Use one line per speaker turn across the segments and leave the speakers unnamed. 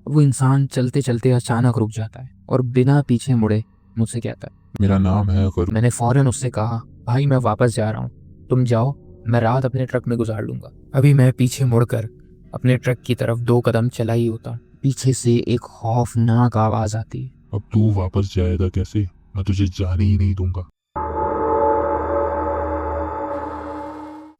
वो इंसान चलते चलते अचानक रुक जाता है और बिना पीछे मुड़े मुझसे कहता है।
मेरा नाम है करुण।
मैंने फौरन उससे कहा, भाई मैं वापस जा रहा हूँ, तुम जाओ, मैं रात अपने ट्रक में गुजार लूंगा। अभी मैं पीछे मुड़कर अपने ट्रक की तरफ 2 कदम चला ही होता, पीछे से एक खौफनाक आवाज आती है।
अब तू वापस जाएगा कैसे? मैं तुझे जाने ही नहीं दूंगा।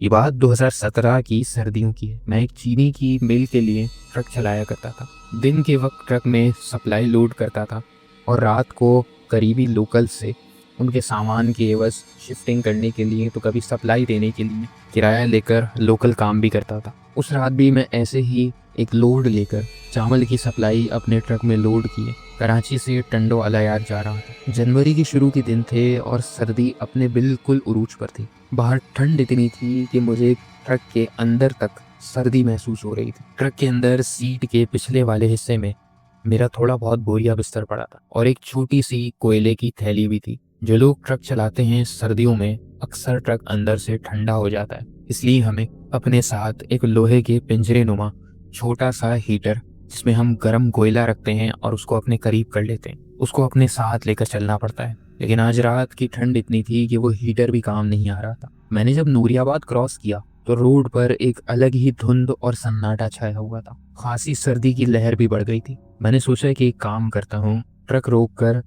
ये बात 2017 की सर्दियों की है। मैं एक चीनी की मिल के लिए ट्रक चलाया करता था। दिन के वक्त ट्रक में सप्लाई लोड करता था और रात को करीबी लोकल से उनके सामान की एवज शिफ्टिंग करने के लिए तो कभी सप्लाई देने के लिए किराया लेकर लोकल काम भी करता था। उस रात भी मैं ऐसे ही एक लोड लेकर चावल की सप्लाई अपने ट्रक में लोड किए कराची से टंडो अलायात जा रहा था। जनवरी के शुरू के दिन थे और सर्दी अपने बिल्कुल उरूज पर थी। बाहर ठंड इतनी थी कि मुझे ट्रक के अंदर तक सर्दी महसूस हो रही थी। ट्रक के अंदर सीट के पिछले वाले हिस्से में मेरा थोड़ा बहुत बोरिया बिस्तर पड़ा था और एक छोटी सी कोयले की थैली भी थी। जो लोग ट्रक चलाते हैं सर्दियों में अक्सर ट्रक अंदर से ठंडा हो जाता है, इसलिए हमें अपने साथ एक लोहे के पिंजरे नुमा छोटा सा हीटर जिसमें हम गर्म कोयला रखते हैं और उसको अपने करीब कर लेते हैं, उसको अपने साथ लेकर चलना पड़ता है। लेकिन आज रात की ठंड इतनी थी कि वो हीटर भी काम नहीं आ रहा था। मैंने जब नूरियाबाद क्रॉस किया तो रोड पर एक अलग ही धुंध और सन्नाटा छाया हुआ था। खासी सर्दी की लहर भी बढ़ गई थी। मैंने सोचा कि एक काम करता हूँ, ट्रक रोक कर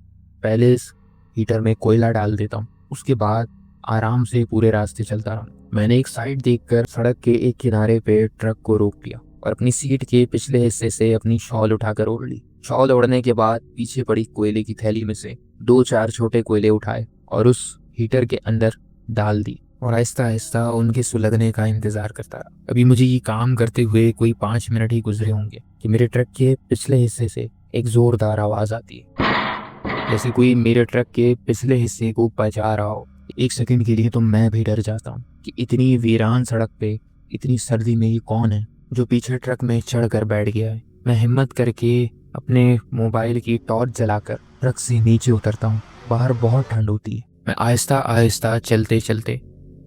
पहले इस हीटर में कोयला डाल देता हूँ, उसके बाद आराम से पूरे रास्ते चलता रहा। मैंने एक साइड देखकर सड़क के एक किनारे पे ट्रक को रोक दिया और अपनी सीट के पिछले हिस्से से अपनी शॉल उठाकर ओढ़ ली। शॉल ओढ़ने के बाद पीछे पड़ी कोयले की थैली में से 2-4 छोटे कोयले उठाए और उस हीटर के अंदर डाल दी और आहिस्ता आहिस्ता उनके सुलगने का इंतजार करता रहा। अभी मुझे ये काम करते हुए कोई 5 मिनट ही गुजरे होंगे कि मेरे ट्रक के पिछले हिस्से से एक जोरदार आवाज आती है, जैसे कोई मेरे ट्रक के पिछले हिस्से को बचा रहा हो। एक सेकंड के लिए तो मैं भी डर जाता हूँ कि इतनी वीरान सड़क पे इतनी सर्दी में ये कौन है जो पीछे ट्रक में चढ़कर बैठ गया है। मैं हिम्मत करके अपने मोबाइल की टॉर्च जलाकर ट्रक से नीचे उतरता हूँ। बाहर बहुत ठंड होती है। मैं आहिस्ता आहिस्ता चलते चलते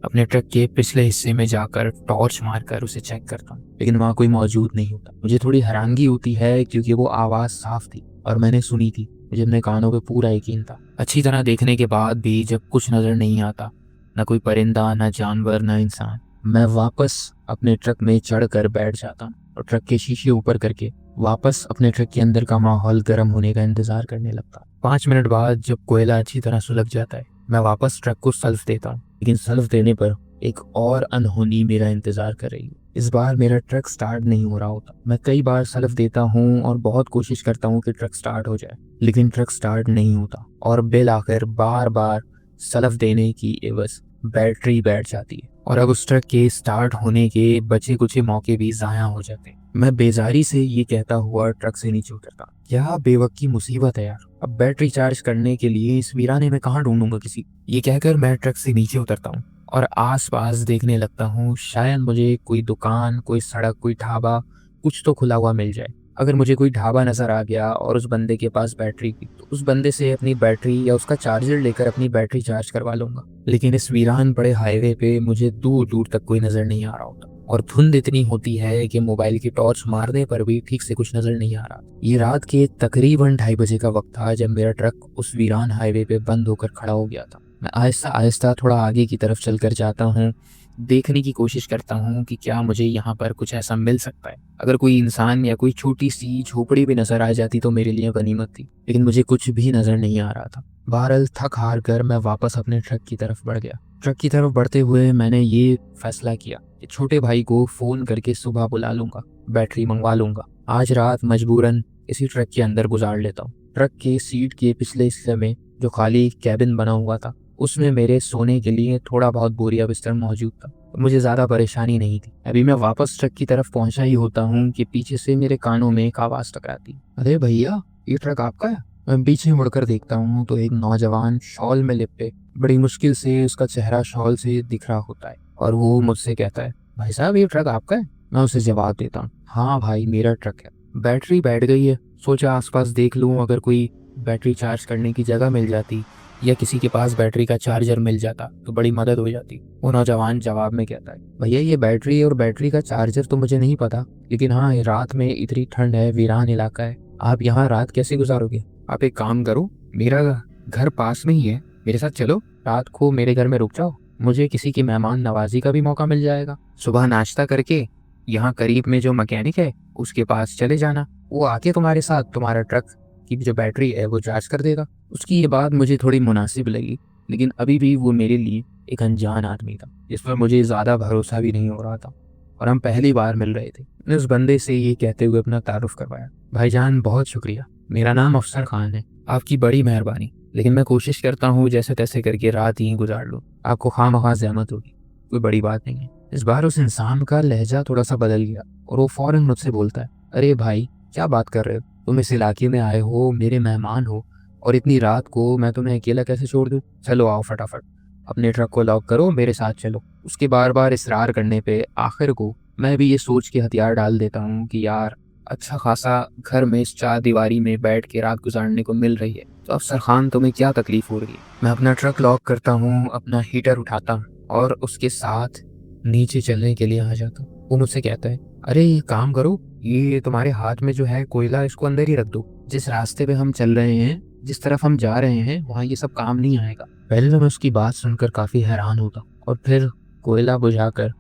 अपने ट्रक के पिछले हिस्से में जाकर टॉर्च मारकर उसे चेक करता हूँ, लेकिन वहाँ कोई मौजूद नहीं होता। मुझे थोड़ी हैरानगी होती है क्योंकि वो आवाज़ साफ थी और मैंने सुनी थी। मुझे अपने कानों पे पूरा यकीन था। अच्छी तरह देखने के बाद भी जब कुछ नज़र नहीं आता, ना कोई परिंदा, ना जानवर, ना इंसान, मैं वापस अपने ट्रक में चढ़कर बैठ जाता हूँ और ट्रक के शीशे ऊपर करके वापस अपने ट्रक के अंदर का माहौल गर्म होने का इंतजार करने लगता। 5 मिनट बाद जब कोयला अच्छी तरह सुलग जाता है, मैं वापस ट्रक को सल्फ देता हूँ, लेकिन सल्फ देने पर एक और अनहोनी मेरा इंतजार कर रही है। इस बार मेरा ट्रक स्टार्ट नहीं हो रहा होता। मैं कई बार सल्फ देता हूँ और बहुत कोशिश करता हूँ कि ट्रक स्टार्ट हो जाए, लेकिन ट्रक स्टार्ट नहीं होता और बिल आखिर बार बार सल्फ देने की एवज बैटरी बैठ जाती है और अब उस ट्रक के स्टार्ट होने के बचे कुछ मौके भी ज़ाया हो जाते हैं। मैं बेजारी से ये कहता हुआ ट्रक से नीचे उतरता, क्या बेवक्त की मुसीबत है यार, अब बैटरी चार्ज करने के लिए इस वीराने में कहाँ ढूंढूंगा किसी। ये कहकर मैं ट्रक से नीचे उतरता हूँ और आसपास देखने लगता हूँ, शायद मुझे कोई दुकान, कोई सड़क, कोई ढाबा, कुछ तो खुला हुआ मिल जाए। अगर मुझे कोई ढाबा नजर आ गया और उस बंदे के पास बैटरी की, तो उस बंदे से अपनी बैटरी या उसका चार्जर लेकर अपनी बैटरी चार्ज करवा लूंगा। लेकिन इस वीरान पड़े हाईवे पे मुझे दूर दूर तक कोई नजर नहीं आ रहा होता और धुंध इतनी होती है कि मोबाइल की टॉर्च मारने पर भी ठीक से कुछ नजर नहीं आ रहा। ये रात के तकरीबन 2:30 बजे का वक्त था जब मेरा ट्रक उस वीरान हाईवे पे बंद होकर खड़ा हो गया था। मैं आहिस्ता आहिस्ता थोड़ा आगे की तरफ चलकर जाता हूँ, देखने की कोशिश करता हूँ कि क्या मुझे यहाँ पर कुछ ऐसा मिल सकता है। अगर कोई इंसान या कोई छोटी सी झोपड़ी भी नजर आ जाती तो मेरे लिए गनीमत थी, लेकिन मुझे कुछ भी नजर नहीं आ रहा था। बहरहाल थक हार कर मैं वापस अपने ट्रक की तरफ बढ़ गया। ट्रक की तरफ बढ़ते हुए मैंने ये फैसला किया कि छोटे भाई को फ़ोन करके सुबह बुला लूंगा, बैटरी मंगवा लूंगा। आज रात मजबूरन इसी ट्रक के अंदर गुजार लेता हूँ। ट्रक के सीट के पिछले हिस्से में जो खाली कैबिन बना हुआ था, उसमें मेरे सोने के लिए थोड़ा बहुत बोरिया बिस्तर मौजूद था। मुझे ज़्यादा परेशानी नहीं थी। अभी मैं वापस ट्रक की तरफ पहुंचा ही होता हूँ कि पीछे से मेरे कानों में एक आवाज़ टकराती। अरे भैया, ये ट्रक आपका है? मैं पीछे मुड़कर देखता हूँ तो एक नौजवान शॉल में लिपटे बड़ी मुश्किल से उसका चेहरा शॉल से दिख रहा होता है और वो मुझसे कहता है, भाई साहब ये ट्रक आपका है? मैं उसे जवाब देता हूँ, हाँ भाई मेरा ट्रक है। बैटरी बैठ गई है, सोचा आसपास देख लूँ, अगर कोई बैटरी चार्ज करने की जगह मिल जाती या किसी के पास बैटरी का चार्जर मिल जाता तो बड़ी मदद हो जाती। वो नौजवान जवाब में कहता है, भैया ये बैटरी और बैटरी का चार्जर तो मुझे नहीं पता, लेकिन हाँ रात में इतनी ठंड है, वीरान इलाका है, आप यहाँ रात कैसे गुजारोगे? आप एक काम करो, मेरा घर पास में ही है, मेरे साथ चलो, रात को मेरे घर में रुक जाओ, मुझे किसी की मेहमान नवाजी का भी मौका मिल जाएगा। सुबह नाश्ता करके यहाँ करीब में जो मैकेनिक है उसके पास चले जाना, वो आके तुम्हारे साथ तुम्हारा ट्रक की जो बैटरी है वो चार्ज कर देगा। उसकी ये बात मुझे थोड़ी मुनासिब लगी, लेकिन अभी भी वो मेरे लिए एक अनजान आदमी था जिस पर मुझे ज़्यादा भरोसा भी नहीं हो रहा था, और हम पहली बार मिल रहे थे। मैंने उस बंदे से ये कहते हुए अपना तारुफ करवाया, भाईजान बहुत शुक्रिया, मेरा नाम अफसर खान है, आपकी बड़ी मेहरबानी, लेकिन मैं कोशिश करता हूँ जैसे तैसे करके रात यहीं गुजार लूँ, आपको खामखा ज़हमत होगी, कोई बड़ी बात नहीं है। इस बार उस इंसान का लहजा थोड़ा सा बदल गया और वो फौरन मुझसे बोलता है, अरे भाई क्या बात कर रहे हो, तुम इस इलाके में आए हो, मेरे मेहमान हो, और इतनी रात को मैं तुम्हें अकेला कैसे छोड़ दूँ? चलो आओ फटाफट, अपने ट्रक को लॉक करो, मेरे साथ चलो। उसके बार बार इसरार करने पे आखिर को मैं भी ये सोच के हथियार डाल देता हूँ कि यार अच्छा खासा घर में इस चार दीवारी में बैठ के रात गुजारने को मिल रही है, तो अफसर खान तुम्हें क्या तकलीफ हो रही है? मैं अपना ट्रक लॉक करता हूँ, अपना हीटर उठाता हूँ और उसके साथ नीचे चलने के लिए आ जाता हूँ। वो मुझसे कहता है, अरे ये काम करो, ये तुम्हारे हाथ में जो है कोयला, इसको अंदर ही रख दो, जिस रास्ते पे हम चल रहे हैं, जिस तरफ हम जा रहे हैं, वहाँ ये सब काम नहीं आएगा। पहले तो मैं उसकी बात सुनकर काफ़ी हैरान होता और फिर कोयला बुझाकर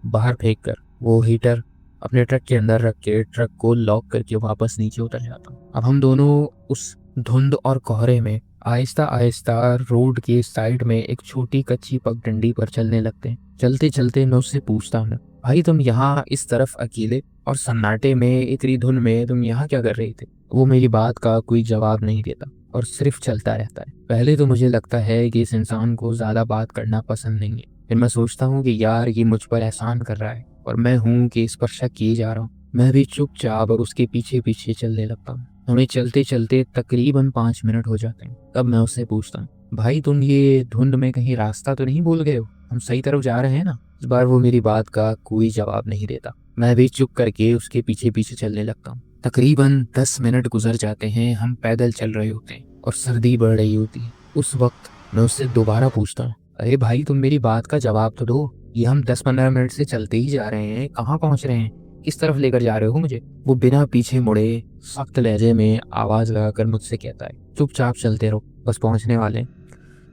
बाहर फेंक कर वो हीटर अपने ट्रक के अंदर रख के ट्रक को लॉक करके वापस नीचे उतर जाता हूँ। अब हम दोनों उस धुंध और कोहरे में आहिस्ता आहिस्ता रोड के साइड में एक छोटी कच्ची पगडंडी पर चलने लगते हैं। चलते चलते मैं उससे पूछता हूँ, भाई तुम यहाँ इस तरफ अकेले और सन्नाटे में इतनी धुंध में तुम यहाँ क्या कर रहे थे? वो मेरी बात का कोई जवाब नहीं देता और सिर्फ चलता रहता है। पहले तो मुझे लगता है कि इस इंसान को ज़्यादा बात करना पसंद नहीं है, फिर मैं सोचता हूँ कि यार ये मुझ पर एहसान कर रहा है और मैं हूँ कि इस पर शक किए जा रहा हूँ। मैं भी चुपचाप और उसके पीछे पीछे चलने लगता हूँ। हमें चलते चलते तकरीबन 5 मिनट हो जाते हैं। तब मैं उससे पूछता हूँ, भाई तुम ये धुंध में कहीं रास्ता तो नहीं भूल गए हो? हम सही तरफ जा रहे हैं ना? इस बार वो मेरी बात का कोई जवाब नहीं देता। मैं भी चुप करके उसके पीछे पीछे चलने लगता हूँ। तकरीबन 10 मिनट गुजर जाते हैं, हम पैदल चल रहे होते हैं और सर्दी बढ़ रही होती है। उस वक्त मैं उससे दोबारा पूछता हूँ, अरे भाई तुम मेरी बात का जवाब तो दो, ये हम 10-15 मिनट से चलते ही जा रहे हैं, कहाँ पहुँच रहे हैं, किस तरफ लेकर जा रहे हो मुझे? वो बिना पीछे मुड़े सख्त लहजे में आवाज़ लगाकर मुझसे कहता है, चुपचाप चलते रहो, बस पहुँचने वाले हैं।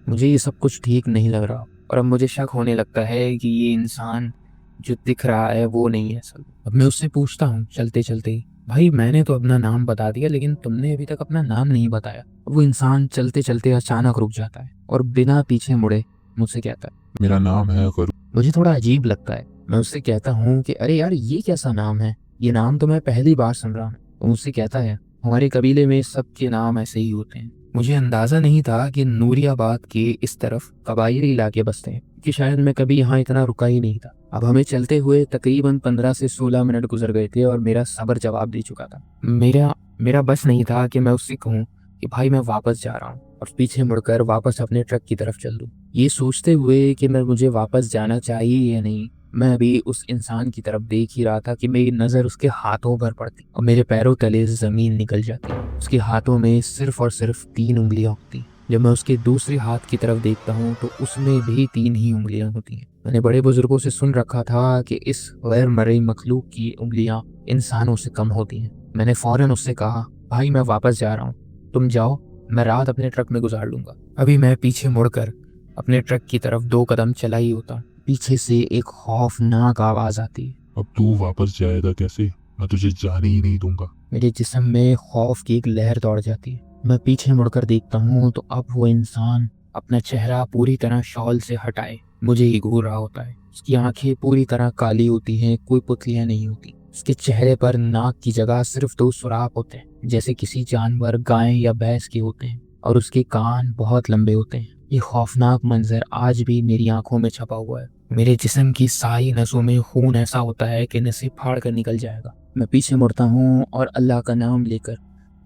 मुझे ये सब कुछ ठीक नहीं लग रहा और अब मुझे शक होने लगता है कि ये इंसान जो दिख रहा है वो नहीं है असल। अब मैं उससे पूछता हूँ चलते चलते ही, भाई मैंने तो अपना नाम बता दिया लेकिन तुमने अभी तक अपना नाम नहीं बताया। वो इंसान चलते चलते अचानक रुक जाता है और बिना पीछे मुड़े मुझसे कहता है,
मेरा नाम है करू।
मुझे थोड़ा अजीब लगता है। मैं उससे कहता हूँ कि अरे यार ये कैसा नाम है, ये नाम तो मैं पहली बार सुन रहा हूँ। वो मुझसे कहता है, हमारे कबीले में सबके नाम ऐसे ही होते हैं। मुझे अंदाज़ा नहीं था कि नूरियाबाद के इस तरफ कबायली इलाके बसते हैं, कि शायद मैं कभी यहाँ इतना रुका ही नहीं था। अब हमें चलते हुए तकरीबन 15 से 16 मिनट गुजर गए थे और मेरा सब्र जवाब दे चुका था। मेरा बस नहीं था कि मैं उससे कहूँ कि भाई मैं वापस जा रहा हूँ और पीछे मुड़कर वापस अपने ट्रक की तरफ चल दूँ। ये सोचते हुए कि मुझे वापस जाना चाहिए या नहीं, मैं भी उस इंसान की तरफ देख ही रहा था कि मेरी नज़र उसके हाथों पर पड़ती और मेरे पैरों तले ज़मीन निकल जाती। उसके हाथों में सिर्फ और सिर्फ 3 उंगलियां होती। जब मैं उसके दूसरे हाथ की तरफ देखता हूँ तो उसमें भी 3 ही उंगलियां होती हैं। मैंने बड़े बुजुर्गों से सुन रखा था कि इस गैर मरई मखलूक की उंगलियां इंसानों से कम होती हैं। मैंने फ़ौरन उससे कहा, भाई मैं वापस जा रहा हूँ, तुम जाओ, मैं रात अपने ट्रक में गुजार लूँगा। अभी मैं पीछे मुड़कर अपने ट्रक की तरफ 2 कदम चला ही होता, पीछे से एक खौफनाक आवाज़ आती है,
अब तू वापस जाएगा कैसे? मैं तुझे जाने ही नहीं दूंगा।
मेरे जिस्म में खौफ की एक लहर दौड़ जाती है। मैं पीछे मुड़कर देखता हूँ तो अब वो इंसान अपना चेहरा पूरी तरह शॉल से हटाए मुझे ही घूर रहा होता है। उसकी आंखें पूरी तरह काली होती हैं, कोई पुतलियां नहीं होती। उसके चेहरे पर नाक की जगह सिर्फ 2 सुराख होते हैं जैसे किसी जानवर, गाय या भैंस के होते हैं, और उसके कान बहुत लंबे होते हैं। ये खौफनाक मंजर आज भी मेरी आंखों में छपा हुआ है। मेरे जिस्म की सारी नसों में खून ऐसा होता है कि नसें फाड़ कर निकल जाएगा। मैं पीछे मुड़ता हूँ और अल्लाह का नाम लेकर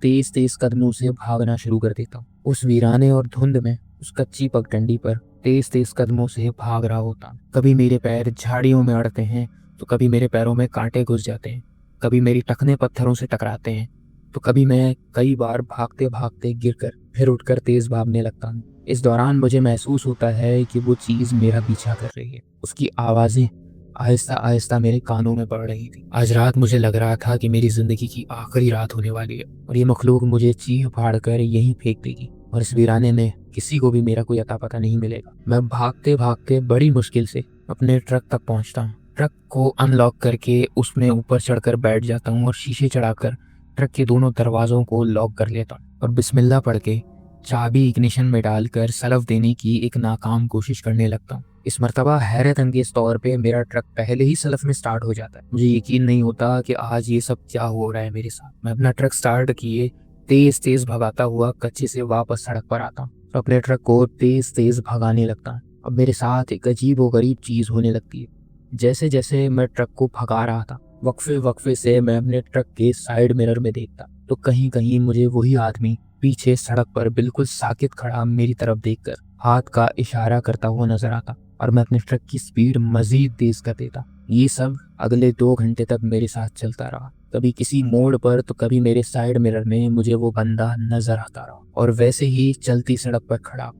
तेज तेज कदमों से भागना शुरू कर देता हूँ। उस वीराने और धुंध में उस कच्ची पगडंडी पर तेज तेज कदमों से भाग रहा होता। कभी मेरे पैर झाड़ियों में अड़ते हैं तो कभी मेरे पैरों में कांटे घुस जाते हैं, कभी मेरी टखने पत्थरों से टकराते हैं तो कभी मैं कई बार भागते भागते गिरकर फिर उठकर तेज भागने लगता हूँ। इस दौरान मुझे महसूस होता है कि वो चीज़ मेरा पीछा कर रही है। उसकी आवाज़ें आहिस्ता आहिस्ता मेरे कानों में पड़ रही थी। आज रात मुझे लग रहा था कि मेरी ज़िंदगी की आखिरी रात होने वाली है और ये मखलूक मुझे चीर फाड़ कर यहीं फेंक देगी और इस वीराने में किसी को भी मेरा कोई अता पता नहीं मिलेगा। मैं भागते भागते बड़ी मुश्किल से अपने ट्रक तक पहुंचता हूँ। ट्रक को अनलॉक करके उसमें ऊपर चढ़कर बैठ जाता हूँ और शीशे चढ़ाकर ट्रक के दोनों दरवाजों को लॉक कर लेता हूँ और बिस्मिल्लाह पढ़ के चाबी इग्निशन में डालकर सलफ देने की एक नाकाम कोशिश करने लगता हूँ। इस मर्तबा हैरत अंगेज तौर पे मेरा ट्रक पहले ही सलफ में स्टार्ट हो जाता है। मुझे यकीन नहीं होता कि आज ये सब क्या हो रहा है मेरे साथ। मैं अपना ट्रक स्टार्ट किए तेज तेज भगाता हुआ कच्चे से वापस सड़क पर आता हूँ और अपने ट्रक को तेज तेज भगाने लगता हूँ। अब मेरे साथ एक अजीब व गरीब चीज होने लगती है। जैसे जैसे मैं ट्रक को भगा रहा था, वक्फे वक्फे से मैं अपने ट्रक के साइड मिरर में देखता तो कहीं कहीं मुझे वही आदमी पीछे सड़क पर बिल्कुल साकित खड़ा मेरी तरफ देखकर हाथ का इशारा करता हुआ नजर आता और मैं अपने ट्रक की स्पीड मजीद तेज कर देता। ये सब अगले 2 घंटे तक मेरे साथ चलता रहा। कभी किसी मोड़ पर तो कभी मेरे साइड मिरर में मुझे वो बंदा नजर आता रहा और वैसे ही चलती सड़क पर खड़ा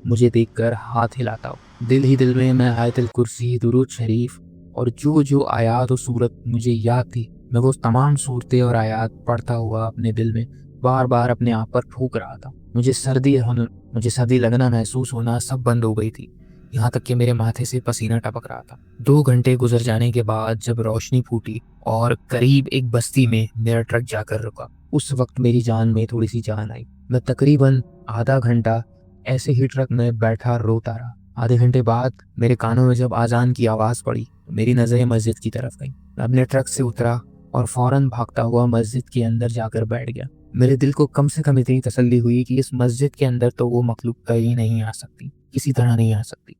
मुझे देखकर हाथ हिलाता हो। दिल ही दिल में मैं आयतुल कुर्सी, दुरूद शरीफ और जो जो आयात और सूरत मुझे याद थी मैं वो तमाम सूरतें और आयात पढ़ता हुआ अपने दिल में बार बार अपने आप पर फूंक रहा था। मुझे सर्दी लगना, महसूस होना सब बंद हो गई थी। यहाँ तक कि मेरे माथे से पसीना टपक रहा था। 2 घंटे गुजर जाने के बाद जब रोशनी फूटी और करीब एक बस्ती में मेरा ट्रक जाकर रुका, उस वक्त मेरी जान में थोड़ी सी जान आई। मैं तकरीबन आधा घंटा ऐसे ही ट्रक में बैठा रोता रहा। आधे घंटे बाद मेरे कानों में जब आजान की आवाज़ पड़ी तो मेरी नज़रें मस्जिद की तरफ गई। मैं अपने ट्रक से उतरा और फौरन भागता हुआ मस्जिद के अंदर जाकर बैठ गया। मेरे दिल को कम से कम इतनी तसल्ली हुई कि इस मस्जिद के अंदर तो वो मखलूक कहीं नहीं आ सकती, किसी तरह नहीं आ सकती।